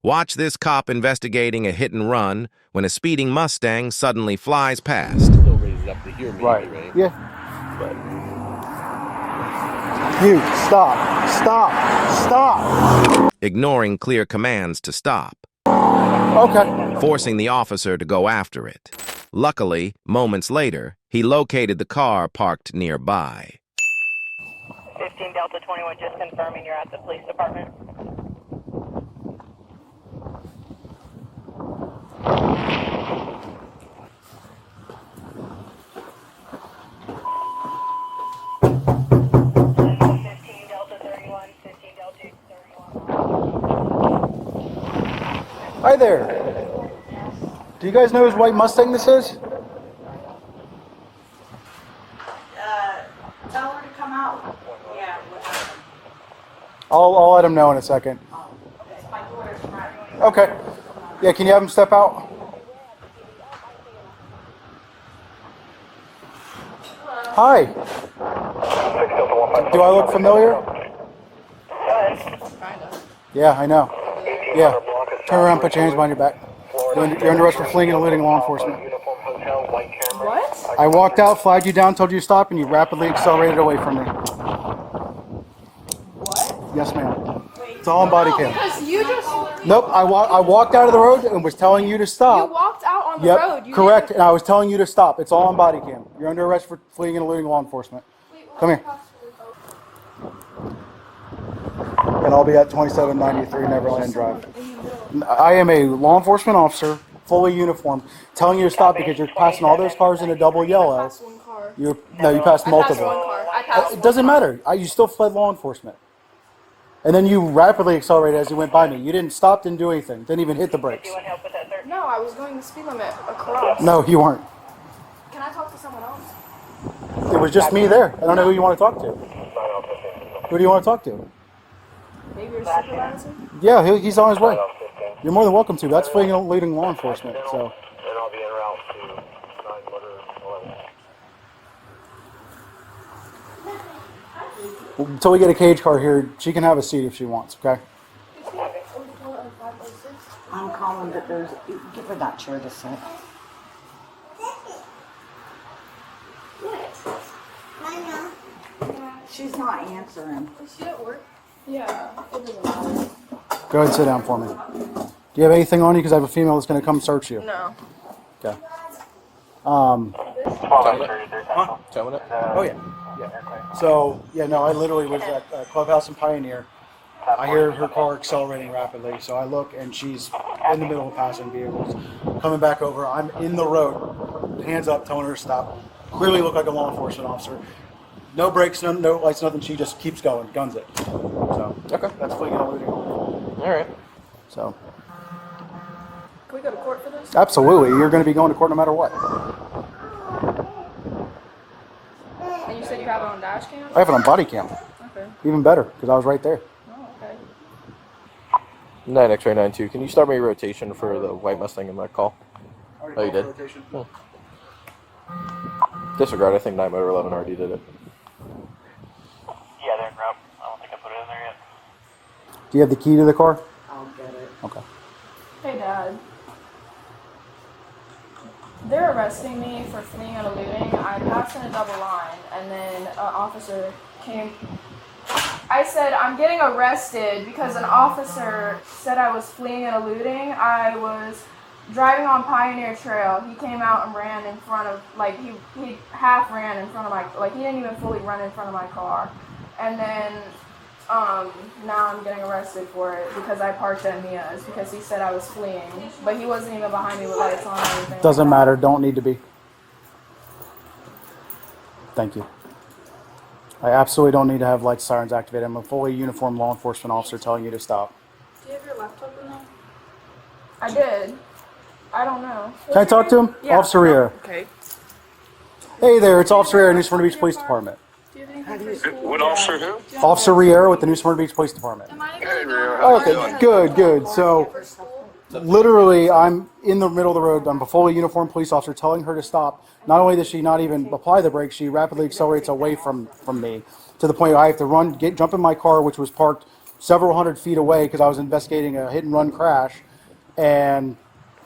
Watch this cop investigating a hit and run when a speeding Mustang suddenly flies past. Still raises up to here, maybe, right? Yeah. But you stop. Ignoring clear commands to stop. Okay. Forcing the officer to go after it. Luckily, moments later, he located the car parked nearby. 15 Delta 21, just confirming you're at the police department. Hi there. Do you guys know whose white Mustang this is? Tell her to come out. Yeah. I'll let him know in a second. It's my daughter's friend. Okay. Yeah, can you have him step out? Hi. Do I look familiar? Yeah, I know. Yeah. Turn around, put your hands behind your back. You're under arrest for fleeing and eluding law enforcement. What? I walked out, flagged you down, told you to stop, and you rapidly accelerated away from me. What? Yes, ma'am. It's all on body cam. Because you just... Nope, I walked out of the road and was telling you to stop. You walked out on the Yep, road. You correct, didn't... and I was telling you to stop. It's all on body cam. You're under arrest for fleeing and eluding law enforcement. Come here. And I'll be at 2793 Neverland Drive. I am a law enforcement officer, fully uniformed, telling you to stop because you're passing all those cars in a double yellow. I passed one car. You passed I passed multiple. one car. I passed It doesn't matter. You still fled law enforcement. And then you rapidly accelerated as you went by me. You didn't stop, didn't do anything, didn't even hit the brakes. No, I was going the speed limit across. No, you weren't. Can I talk to someone else? It was just me there. I don't know who you want to talk to. Who do you want to talk to? Maybe your supervisor? Yeah, he's on his way. You're more than welcome to. That's fleeing and eluding law enforcement. So. and I'll be en route to 9 motor 11. Until we get a cage car here, she can have a seat if she wants, okay? I'm calling that there's... Give her that chair to sit. She's not answering. Is she at work? Yeah, it doesn't matter. Go ahead and sit down for me. Do you have anything on you? Because I have a female that's going to come search you. No. Okay. Tell me Oh, yeah. So, yeah, no, I literally was at Clubhouse and Pioneer. I hear her car accelerating rapidly, so I look and she's in the middle of passing vehicles. Coming back over, I'm in the road, hands up, telling her to stop. Clearly look like a law enforcement officer. No brakes, no lights, nothing. She just keeps going, guns it. So, Okay. that's fleeing and eluding. All right. So, Can we go to court for this? absolutely, you're going to be going to court no matter what. And you said you have it on dash cam? I have it on body cam. Okay. Even better, because I was right there. Oh, okay. 9 X-ray 92. Can you start my rotation for the white Mustang in my call? Oh, you did? Disregard. I think 9 motor 11 already did it. Yeah, they're in route. I don't think I put it in there yet. Do you have the key to the car? I'll get it. Okay. Hey, Dad. They're arresting me for fleeing and eluding. I passed in a double line, and then an officer came. I said, I'm getting arrested because an officer said I was fleeing and eluding. I was driving on Pioneer Trail. He came out and ran in front of, like, he half ran in front of my, like, he didn't even fully run in front of my car. And then, now I'm getting arrested for it because I parked at Mia's because he said I was fleeing. But he wasn't even behind me with lights on or anything. Doesn't like that. matter. Don't need to be. Thank you. I absolutely don't need to have lights, sirens activated. I'm a fully uniformed law enforcement officer telling you to stop. Do you have your laptop in there? I did. I don't know. Can I talk to him? Yeah. Officer Riera. Okay. Hey there, it's Officer Riera, New Smyrna Beach Police Department. Do you have anything for school? What officer who? Officer Riera with the New Smyrna Beach Police Department. Am I Hey, gonna Riera, go? how you Okay, doing? good. So, literally, I'm in the middle of the road. I'm a fully uniformed police officer telling her to stop. Not only does she not even apply the brakes, she rapidly accelerates away from me to the point where I have to jump in my car, which was parked several hundred feet away because I was investigating a hit and run crash, and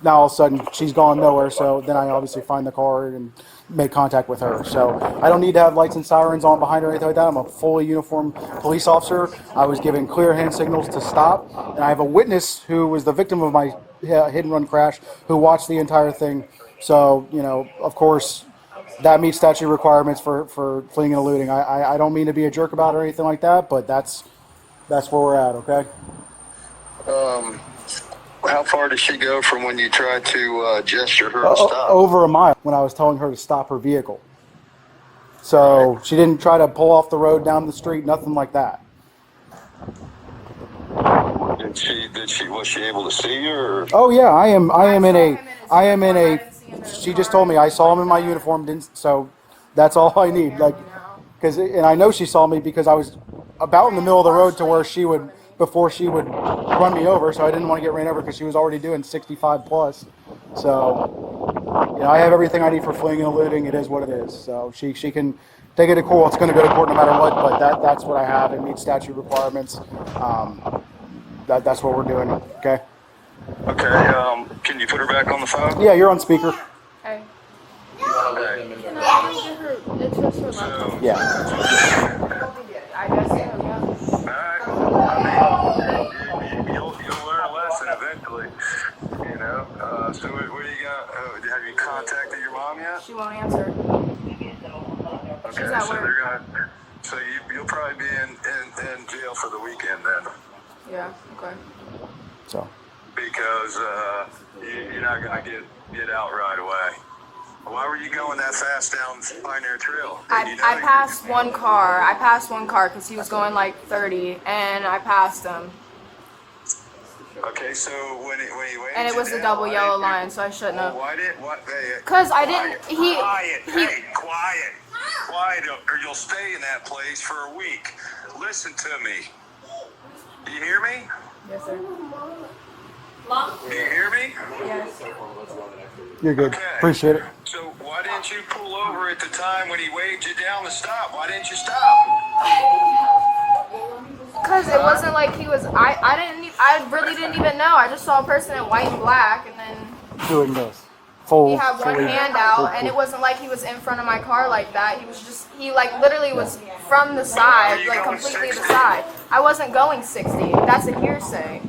now all of a sudden she's gone nowhere. So then I obviously find the car and make contact with her. So I don't need to have lights and sirens on behind or anything like that. I'm a fully uniformed police officer. I was given clear hand signals to stop, and I have a witness who was the victim of my hit and run crash who watched the entire thing. So, you know, of course, that meets statute requirements for fleeing and eluding. I don't mean to be a jerk about it or anything like that, but that's where we're at, okay? How far did she go from when you tried to gesture her to stop? Over a mile when I was telling her to stop her vehicle. So she didn't try to pull off the road down the street, nothing like that. Was she able to see you? Or? Oh yeah, I am in a. She just told me I saw him in my uniform, so that's all I need. Like, and I know she saw me because I was about in the middle of the road to where before she would run me over, so I didn't want to get ran over because she was already doing 65 plus. So, you know, I have everything I need for fleeing and eluding. It is what it is. So she can take it to court. It's going to go to court no matter what. But that's what I have. It meets statute requirements. That's what we're doing. Okay. Okay. Can you put her back on the phone? Yeah, you're on speaker. Hey. Okay. It's just her laptop. Yeah. I guess so, yeah. You'll learn a lesson eventually, you know. So what do you got? Have you contacted your mom yet? She won't answer. Okay, She's at so work. so you'll probably be in jail for the weekend then. Yeah, okay. So. Because you're not gonna get out right away. Why were you going that fast down Pioneer Trail? I passed one car. I passed one car because he was going like 30, and I passed him. Okay, so when he waved And it was the double yellow line, so I shouldn't have. Why didn't what? Because I didn't. Quiet, or you'll stay in that place for a week. Listen to me. Do you hear me? Yes, sir. Do you hear me? Yes. You're good. Okay. Appreciate it. So why didn't you pull over at the time when he waved you down to stop? Why didn't you stop? Because it wasn't like he was. I really didn't even know. I just saw a person in white and black, and then Doing this. Full. he had one fully- hand out, and it wasn't like he was in front of my car like that. He was just, he like literally was from the side, like completely the side. I wasn't going 60. That's a hearsay.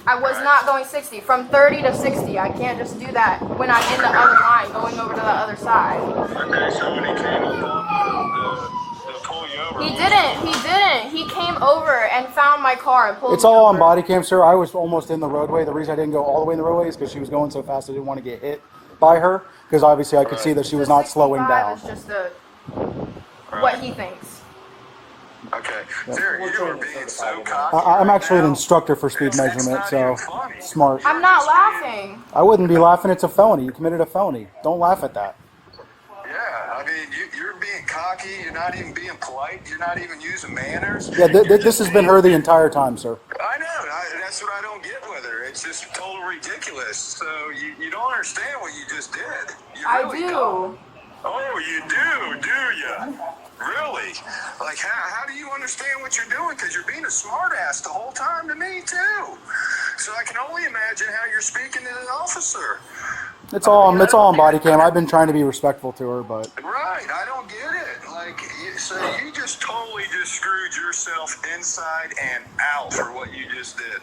I was not going 60. From 30 to 60, I can't just do that when I'm in the other line, going over to the other side. Okay, so when he came along to pull you over. He didn't. He came over and found my car and pulled It's me all on over. body cam, sir. I was almost in the roadway. The reason I didn't go all the way in the roadway is because she was going so fast I didn't want to get hit by her. Because obviously I could see that she was not slowing down. It's just what he thinks. Okay, sir, you were being so cocky. I'm actually an right now. instructor for speed It's measurement, not so even funny. smart. I'm not laughing. I wouldn't be laughing. It's a felony. You committed a felony. Don't laugh at that. Yeah, I mean, you're being cocky. You're not even being polite. You're not even using manners. Yeah, this has been her the entire time, sir. I know. That's what I don't get with her. It's just total ridiculous. So you don't understand what you just did. You I really do. don't. Oh, you do you? Really? Like, how do you understand what you're doing? Because you're being a smartass the whole time to me, too. So I can only imagine how you're speaking to an officer. It's all on body cam. I've been trying to be respectful to her, but Right, I don't get it. Like, so you just totally just screwed yourself inside and out for what you just did.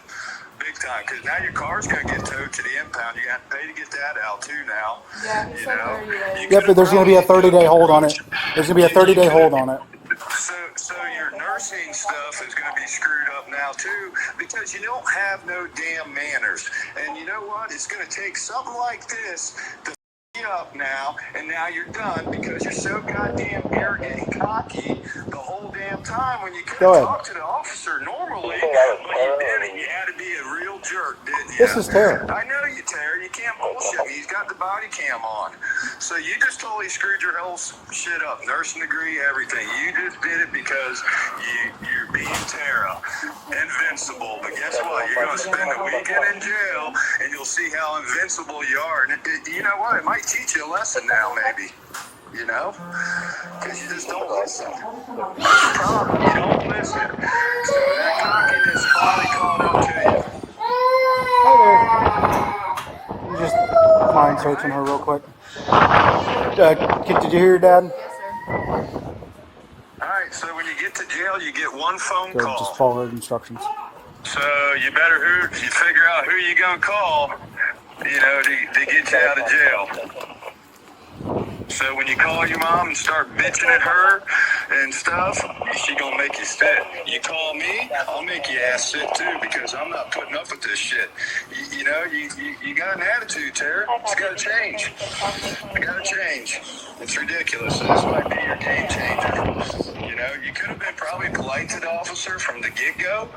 Big time, because now your car's going to get towed to the impound. You're going to have to pay to get that out, too, now. Yeah, he said 30 days. yep, but there's going to be a 30-day hold on it. There's going to be a 30-day hold on it. So your nursing stuff is going to be screwed up now, too, because you don't have no damn manners. And you know what? It's going to take something like this to you up now, and now you're done because you're so goddamn arrogant and cocky the whole damn time when you could Go have ahead. talked to the officer normally, but you didn't. You had to be a real jerk, didn't you? This is Tara. I know you, Tara. You can't bullshit me. He's got the body cam on. So you just totally screwed your whole shit up. Nursing degree, everything. You just did it because you're being Tara. Invincible. But guess what? You're going to spend a weekend in jail, and you'll see how invincible you are. And you know what? It might teach you a lesson now, maybe. You know? Because you just don't listen. That's the problem. You don't listen. So that cockiness finally caught up to you. Hey there. You just mind searching her real quick. Did you hear your dad? Yes, sir. Alright, so when you get to jail, you get one phone Good, call. just follow her instructions. So you figure out who you gonna call, you know, to get you out of jail. So when you call your mom and start bitching at her and stuff, she gonna make you sit. You call me, I'll make you ass sit too, because I'm not putting up with this shit. You know, you got an attitude, Tara. It's gotta change. It gotta change. It's ridiculous. This might be your game changer. You know, you could have been probably polite to the officer from the get-go,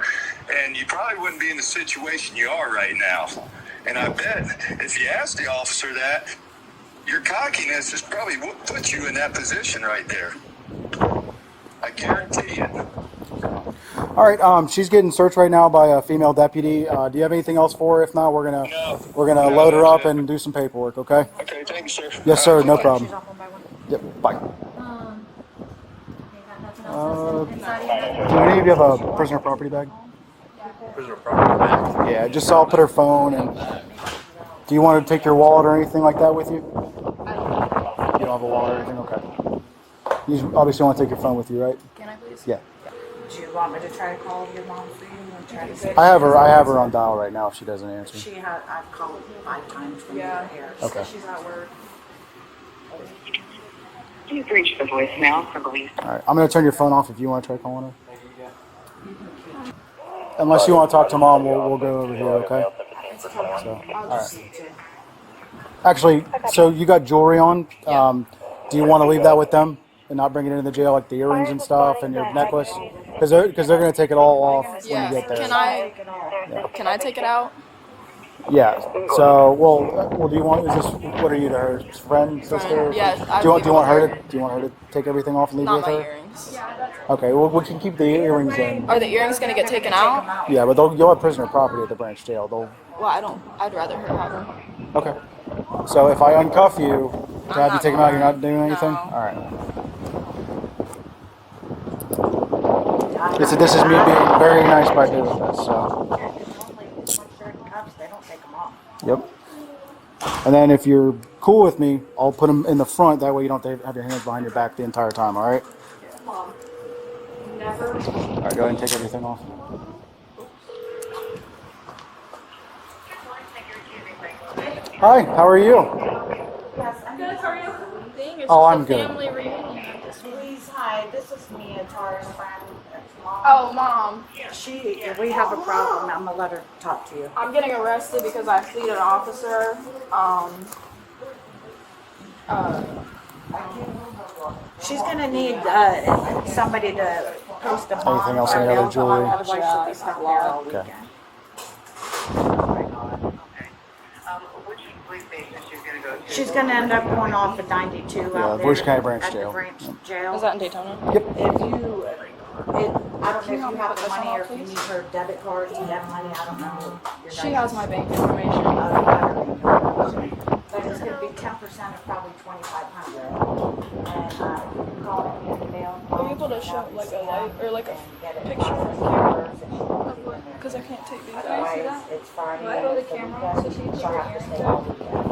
and you probably wouldn't be in the situation you are right now. And I bet if you asked the officer that, your cockiness has probably put you in that position right there. I guarantee it. All right, she's getting searched right now by a female deputy. Do you have anything else for her? If not, we're gonna load her up and do some paperwork. Okay? Okay, thank you, sir. Yes, sir. No Bye. problem. She's off one by one. Yep. Bye. You got nothing else inside of Do any of you have a prisoner property bag? Prisoner property bag. Yeah, just so I'll put her phone and. Do you want to take your wallet or anything like that with you? You don't have a wallet or anything? Okay. You obviously want to take your phone with you, right? Can I please? Yeah. Do you want me to try to call your mom for you and try to see? I have her on dial right now if she doesn't answer. I've called 5 times from Yeah. here. Okay. She's at work. You've reached the voicemail for Louise. All right. I'm going to turn your phone off if you want to try calling her. Unless you want to talk to mom, we'll go over here, okay? So, all right. Actually, so you got jewelry on. Do you want to leave that with them and not bring it into the jail, like the earrings and stuff and your necklace? Because they're going to take it all off when Yeah. you get there. Can I take it out? Yeah. So, well, do you want? Is this what are you to her friend, sister? Yeah, Do you want her to take everything off and leave it Not with my her? earrings. Okay. Well, we can keep the earrings in. Are the earrings gonna get taken out? Yeah, but you'll have prisoner property at the branch jail. Well, I don't. I'd rather her have them. Okay. So if I uncuff you, to have you take them out, you're not doing anything? No. All right. This is me being very nice by doing this. So. Once they're in cuffs, they don't take them off. Yep. And then if you're cool with me, I'll put them in the front. That way you don't have your hands behind your back the entire time. All right. Never. All right. Go ahead and take everything off. Hi. How are you? Good. How are you? Oh, I'm good. Family reunion. Louise, hi, this is Mia, Tara's friend. Mom. Oh, Mom. We have a problem. I'm gonna let her talk to you. I'm getting arrested because I fleed an officer. She's gonna need somebody to post a bond. Anything else, any other jewelry? Otherwise, she'll be stuck there all weekend. Okay. She's gonna end up going off at 92 Yeah, out there. Volusia County Branch at the Jail. branch Yep. jail. Is that in Daytona? Yep. If you, I don't know if you have the money or if you need her debit card, do you have money? I don't know. Your She guys' has my bank information. But it's gonna be 10% of probably 2,500. And call it in the mail. Are you able to show like a light or like a picture on camera? Because I can't take these. Otherwise, it's Friday. Do I go to the camera so she can She'll have to stay all weekend.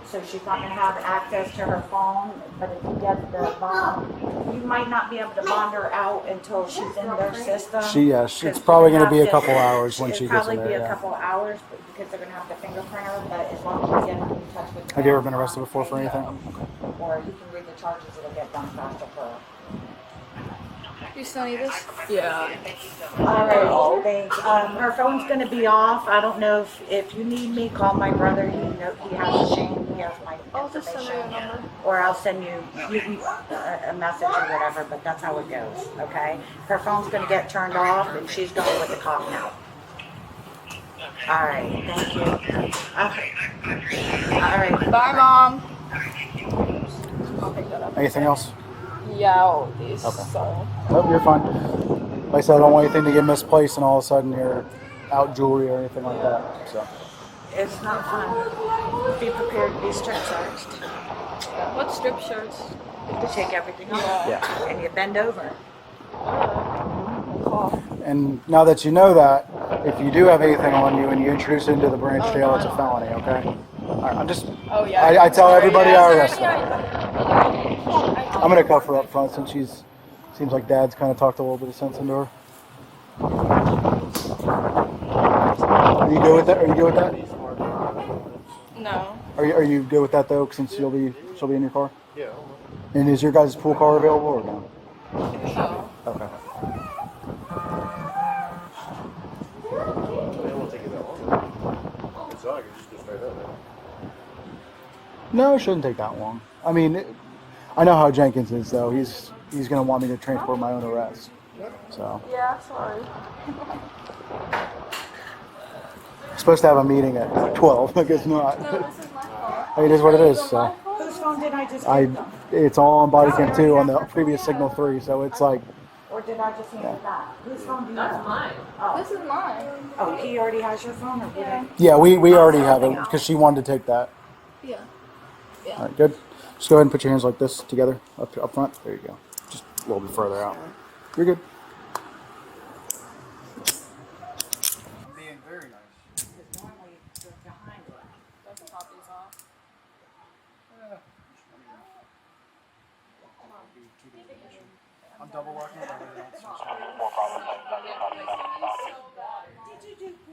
So she's not gonna have access to her phone, but if you get the bond, you might not be able to bond her out until she's in their system. It's probably going to be a couple hours when she gets in It'll probably be there. a couple hours because they're gonna have to fingerprint her, but as long as you get in touch with them. Have you ever been arrested before for anything? Or you can read the charges, it'll get done faster for her. You still need this? Yeah. All right, thanks. Her phone's gonna be off. I don't know if you need me, call my brother. He has Shane. He has my I'll just send her a information. number. Or I'll send you a message or whatever. But that's how it goes. Okay. Her phone's gonna get turned off, and she's going with the cop now. All right. Thank you. All right. Bye, Mom. I'll pick that up. Anything else? Yeah, all of these. Okay. So. Nope, you're fine. Like I said, I don't want anything to get misplaced and all of a sudden you're out jewelry or anything like that. So. It's not fun. Be prepared to be strip searched. What strip shirts? To take everything off. Yeah. And you bend over. And now that you know that, if you do have anything on you and you introduce it into the branch jail, it's a felony, okay? All right, I'm just, Oh yeah. I tell everybody Yeah, I is arrest there them. any- I'm gonna cuff her up front since seems like Dad's kind of talked a little bit of sense into her. Are you good with that? Are you good with that? No. Are you good with that though? Since she'll be in your car. Yeah. And is your guys' pool car available or no? No. Okay. No, it shouldn't take that long. I mean, I know how Jenkins is though. He's gonna want me to transport my own arrest. So. Yeah, sorry. Supposed to have a meeting at 12. I guess not. No, this is my fault. It is what it is. So Whose phone did I just give them? it's all on Bodycam 2 on the previous Signal 3. So it's like, Or did I just hand it back? Whose phone do you have? That's mine. Oh. This is mine. Oh, he already has your phone, or did I? yeah, we already have it because she wanted to take that. Yeah. All right, good. Just go ahead and put your hands like this together up front. There you go. Just a little bit further out. You're good. I'm being very nice. Because normally you're behind it. Let's pop these off. I'm double locking it.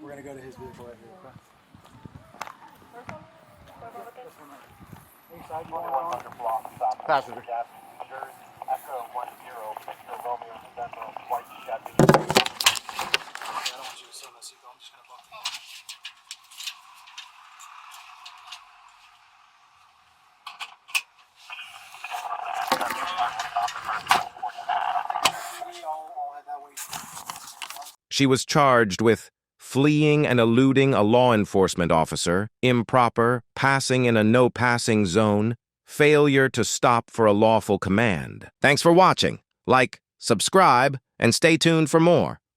We're gonna go to his vehicle right here. Okay? Passenger. She was charged with fleeing and eluding a law enforcement officer, improper, passing in a no-passing zone, failure to stop for a lawful command. Thanks for watching. Like, subscribe, and stay tuned for more.